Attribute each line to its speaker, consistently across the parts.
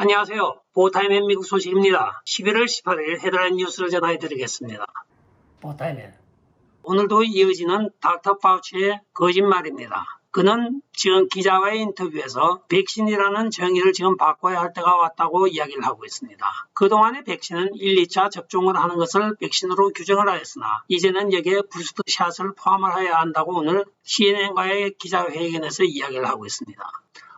Speaker 1: 안녕하세요. 보타임의 미국 소식입니다. 11월 18일 헤드라인 뉴스를 전해드리겠습니다. 보타임의 오늘도 이어지는 닥터 파우치의 거짓말입니다. 그는 지금 기자와의 인터뷰에서 백신이라는 정의를 지금 바꿔야 할 때가 왔다고 이야기를 하고 있습니다. 그동안의 백신은 1, 2차 접종을 하는 것을 백신으로 규정을 하였으나 이제는 여기에 부스트샷을 포함을 해야 한다고 오늘 CNN과의 기자회견에서 이야기를 하고 있습니다.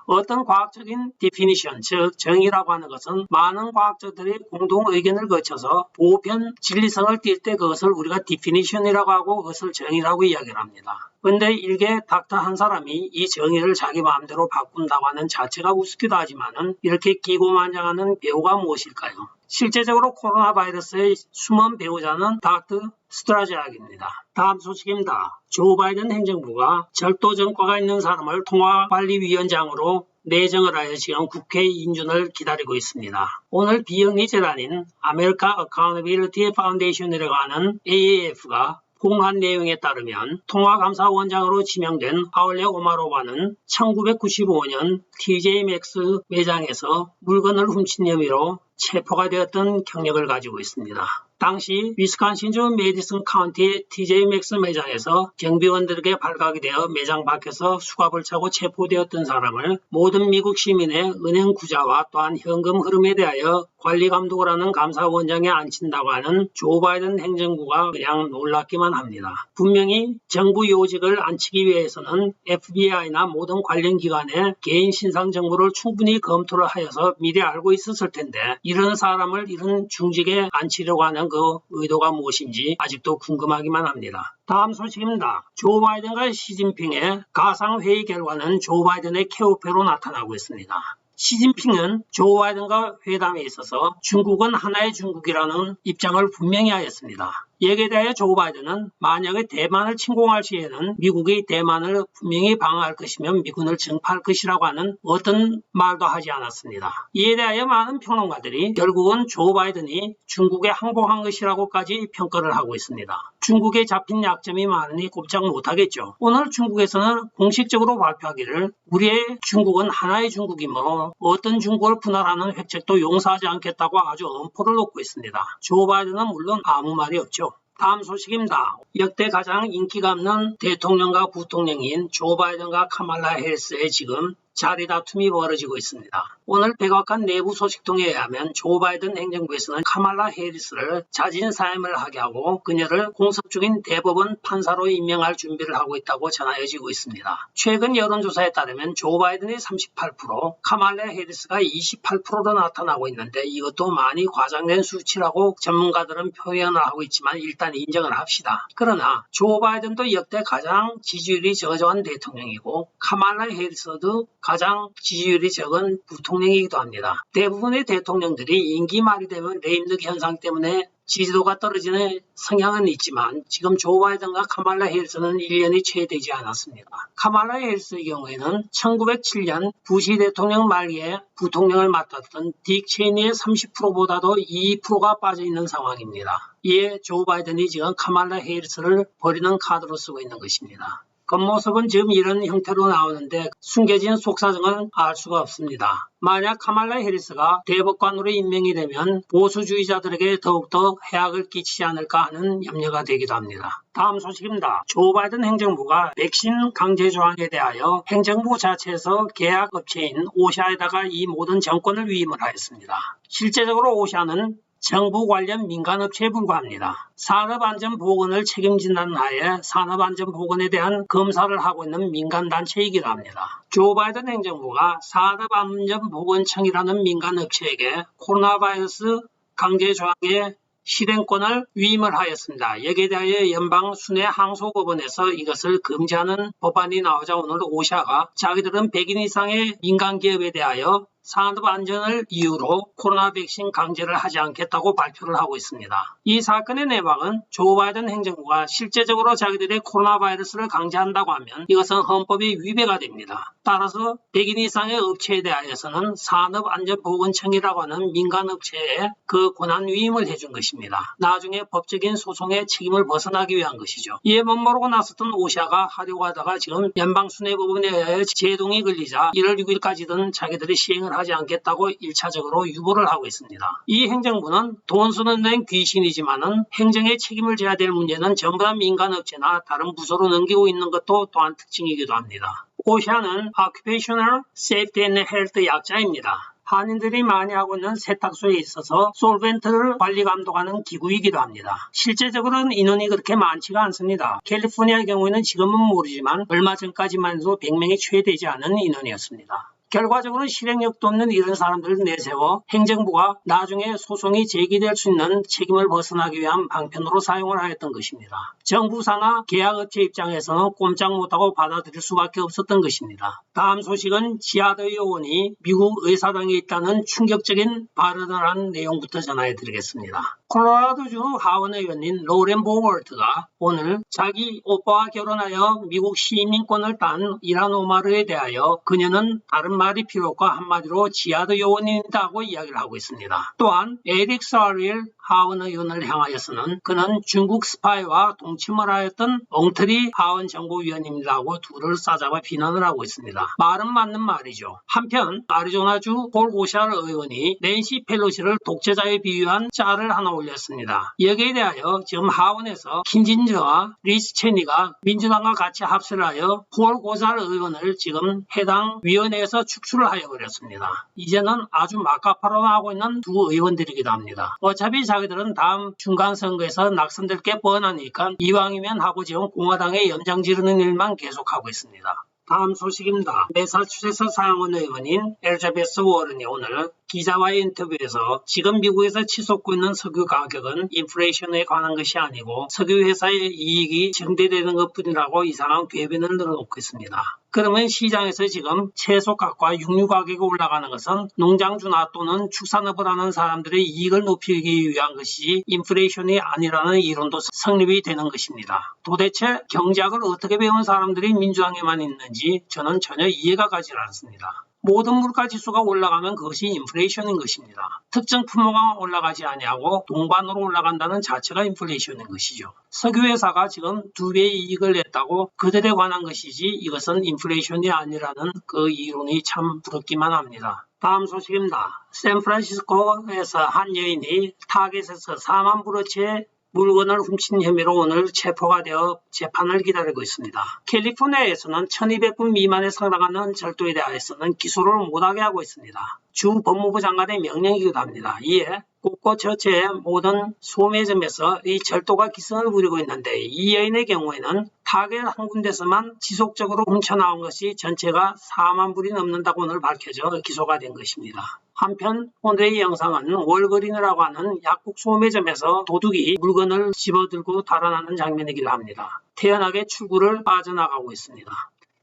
Speaker 1: 어떤 과학적인 디피니션, 즉 정의라고 하는 것은 많은 과학자들이 공동 의견을 거쳐서 보편 진리성을 띌 때 그것을 우리가 디피니션이라고 하고 그것을 정의라고 이야기를 합니다. 그런데 일개 닥터 한 사람이 이 정의를 자기 마음대로 바꾼다고 하는 자체가 우습기도 하지만은 이렇게 기고만장하는 배우가 무엇일까요? 실제적으로 코로나 바이러스의 숨은 배우자는 닥터 스트라제락입니다. 다음 소식입니다. 조 바이든 행정부가 절도전과가 있는 사람을 통화관리위원장으로 내정을 하여 지금 국회 인준을 기다리고 있습니다. 오늘 비영리 재단인 아메리카 어카운터빌리티 파운데이션이라고 하는 AAF가 공한 내용에 따르면 통화감사원장으로 지명된 파울레 오마로바는 1995년 TJ 맥스 매장에서 물건을 훔친 혐의로 체포가 되었던 경력을 가지고 있습니다. 당시 위스콘신주 메디슨 카운티 TJ 맥스 매장에서 경비원들에게 발각이 되어 매장 밖에서 수갑을 차고 체포되었던 사람을 모든 미국 시민의 은행 구자와 또한 현금 흐름에 대하여 관리 감독을 하는 감사원장에 앉힌다고 하는 조 바이든 행정부가 그냥 놀랍기만 합니다. 분명히 정부 요직을 앉히기 위해서는 FBI나 모든 관련 기관의 개인 신상 정보를 충분히 검토를 하여서 미리 알고 있었을 텐데 이런 사람을 이런 중직에 앉히려고 하는 그 의도가 무엇인지 아직도 궁금하기만 합니다. 다음 소식입니다. 조 바이든과 시진핑의 가상회의 결과는 조 바이든의 케오페로 나타나고 있습니다. 시진핑은 조 바이든과 회담에 있어서 중국은 하나의 중국이라는 입장을 분명히 하였습니다. 여기에 대해 조 바이든은 만약에 대만을 침공할 시에는 미국이 대만을 분명히 방어할 것이면 미군을 정파할 것이라고 하는 어떤 말도 하지 않았습니다. 이에 대하여 많은 평론가들이 결국은 조 바이든이 중국에 항복한 것이라고까지 평가를 하고 있습니다. 중국에 잡힌 약점이 많으니 꼼짝 못하겠죠. 오늘 중국에서는 공식적으로 발표하기를 우리의 중국은 하나의 중국이므로 어떤 중국을 분할하는 획책도 용서하지 않겠다고 아주 엄포를 놓고 있습니다. 조 바이든은 물론 아무 말이 없죠. 다음 소식입니다. 역대 가장 인기가 없는 대통령과 부통령인 조 바이든과 카말라 해리스의 지금 자리 다툼이 벌어지고 있습니다. 오늘 백악관 내부 소식통에 의하면 조 바이든 행정부에서는 카말라 해리스를 자진 사임을 하게 하고 그녀를 공석 중인 대법원 판사로 임명할 준비를 하고 있다고 전해지고 있습니다. 최근 여론조사에 따르면 조 바이든이 38%, 카말라 해리스가 28%로 나타나고 있는데 이것도 많이 과장된 수치라고 전문가들은 표현을 하고 있지만 일단 인정을 합시다. 그러나 조 바이든도 역대 가장 지지율이 저조한 대통령이고 카말라 해리스도 가장 지지율이 적은 부통령이기도 합니다. 대부분의 대통령들이 임기 말이 되면 레임덕 현상 때문에 지지도가 떨어지는 성향은 있지만 지금 조 바이든과 카말라 해리스는 1년이 채 되지 않았습니다. 카말라 해리스의 경우에는 1907년 부시 대통령 말기에 부통령을 맡았던 딕 체니의 30%보다도 2%가 빠져있는 상황입니다. 이에 조 바이든이 지금 카말라 해리스를 버리는 카드로 쓰고 있는 것입니다. 겉모습은 지금 이런 형태로 나오는데 숨겨진 속사정은 알 수가 없습니다. 만약 카말라 해리스가 대법관으로 임명이 되면 보수주의자들에게 더욱더 해악을 끼치지 않을까 하는 염려가 되기도 합니다. 다음 소식입니다. 조 바이든 행정부가 백신 강제 조항에 대하여 행정부 자체에서 계약 업체인 오샤에다가 이 모든 정권을 위임을 하였습니다. 실제적으로 오샤는 정부 관련 민간업체에 불과합니다. 산업안전보건을 책임진다는 하에 산업안전보건에 대한 검사를 하고 있는 민간단체이기도 합니다. 조 바이든 행정부가 산업안전보건청이라는 민간업체에게 코로나 바이러스 강제조항의 실행권을 위임을 하였습니다. 여기에 대하여 연방 순회 항소법원에서 이것을 금지하는 법안이 나오자 오늘 오샤가 자기들은 100인 이상의 민간기업에 대하여 산업 안전을 이유로 코로나 백신 강제를 하지 않겠다고 발표를 하고 있습니다. 이 사건의 내막은 조 바이든 행정부가 실제적으로 자기들의 코로나 바이러스를 강제한다고 하면 이것은 헌법이 위배가 됩니다. 따라서 100인 이상의 업체에 대하여서는 산업안전보건청이라고 하는 민간업체에 그 권한 위임을 해준 것입니다. 나중에 법적인 소송의 책임을 벗어나기 위한 것이죠. 이에 멋모르고 나섰던 오샤가 하려고 하다가 지금 연방순회법원에 의해 제동이 걸리자 1월 6일까지는 자기들이 시행을 사용을 하지 않겠다고 1차적으로 유보를 하고 있습니다. 이 행정부는 돈 쓰는 데는 귀신이지만은 행정에 책임을 져야 될 문제는 전부 다 민간업체나 다른 부서로 넘기고 있는 것도 또한 특징이기도 합니다. 오샤는 Occupational Safety and Health 약자입니다. 한인들이 많이 하고 있는 세탁소에 있어서 솔벤트를 관리 감독하는 기구이기도 합니다. 실제적으로는 인원이 그렇게 많지가 않습니다. 캘리포니아의 경우에는 지금은 모르지만 얼마 전까지만 해도 100명이 채 되지 않은 인원이었습니다. 결과적으로 실행력도 없는 이런 사람들을 내세워 행정부가 나중에 소송이 제기될 수 있는 책임을 벗어나기 위한 방편으로 사용을 하였던 것입니다. 정부사나 계약업체 입장에서는 꼼짝 못하고 받아들일 수밖에 없었던 것입니다. 다음 소식은 지하드 요원이 미국 의사당에 있다는 충격적인 발언을 한 내용부터 전해드리겠습니다. 콜로라도주 하원 의원인 로렌 보월트가 오늘 자기 오빠와 결혼하여 미국 시민권을 딴 이란 오마르에 대하여 그녀는 다른 말이 필요 없고 한마디로 지하드 요원이다고 이야기를 하고 있습니다. 또한 에릭 사릴 하원 의원을 향하여서는 그는 중국 스파이와 동침을 하였던 엉터리 하원 정보위원입니다고 둘을 싸잡아 비난을 하고 있습니다. 말은 맞는 말이죠. 한편 아리조나주 폴 고샬 의원이 낸시 펠로시를 독재자에 비유한 짤을 하나 올렸습니다. 여기에 대하여 지금 하원에서 킨진저와 리스 체니가 민주당과 같이 합세를 하여 폴 고샬 의원을 지금 해당 위원회에서 축출을 하여버렸습니다. 이제는 아주 막가파로 하고 있는 두 의원들이기도 합니다. 어차피 자기들은 다음 중간선거에서 낙선될 게 뻔하니까 이왕이면 하고 지금 공화당에 연장 지르는 일만 계속하고 있습니다. 다음 소식입니다. 매사추세츠 상원 의원인 엘자베스 워런이 오늘 기자와의 인터뷰에서 지금 미국에서 치솟고 있는 석유 가격은 인플레이션에 관한 것이 아니고 석유 회사의 이익이 증대되는 것뿐이라고 이상한 궤변을 늘어놓고 있습니다. 그러면 시장에서 지금 채소값과 육류 가격이 올라가는 것은 농장주나 또는 축산업을 하는 사람들의 이익을 높이기 위한 것이지 인플레이션이 아니라는 이론도 성립이 되는 것입니다. 도대체 경제학을 어떻게 배운 사람들이 민주당에만 있는지 저는 전혀 이해가 가지 않습니다. 모든 물가지수가 올라가면 그것이 인플레이션인 것입니다. 특정 품목만 올라가지 아니하고 동반으로 올라간다는 자체가 인플레이션인 것이죠. 석유회사가 지금 2배의 이익을 냈다고 그들에 관한 것이지 이것은 인플레이션이 아니라는 그 이론이 참 부럽기만 합니다. 다음 소식입니다. 샌프란시스코에서 한 여인이 타겟에서 4만 불어치의 물건을 훔친 혐의로 오늘 체포가 되어 재판을 기다리고 있습니다. 캘리포니아에서는 1200분 미만에 상당하는 절도에 대해서는 기소를 못하게 하고 있습니다. 주 법무부 장관의 명령이기도 합니다. 이에 곳곳 저체의 모든 소매점에서 이 절도가 기승을 부리고 있는데 이 여인의 경우에는 타겟 한 군데서만 지속적으로 훔쳐나온 것이 전체가 4만 불이 넘는다고 오늘 밝혀져 기소가 된 것입니다. 한편 오늘의 영상은 월그린이라고 하는 약국 소매점에서 도둑이 물건을 집어들고 달아나는 장면이기도 합니다. 태연하게 출구를 빠져나가고 있습니다.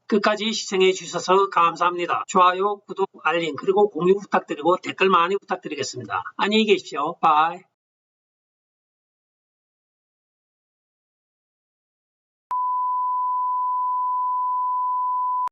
Speaker 1: 끝까지 시청해 주셔서 감사합니다. 좋아요, 구독, 알림 그리고 공유 부탁드리고 댓글 많이 부탁드리겠습니다. 안녕히 계십시오. 바이.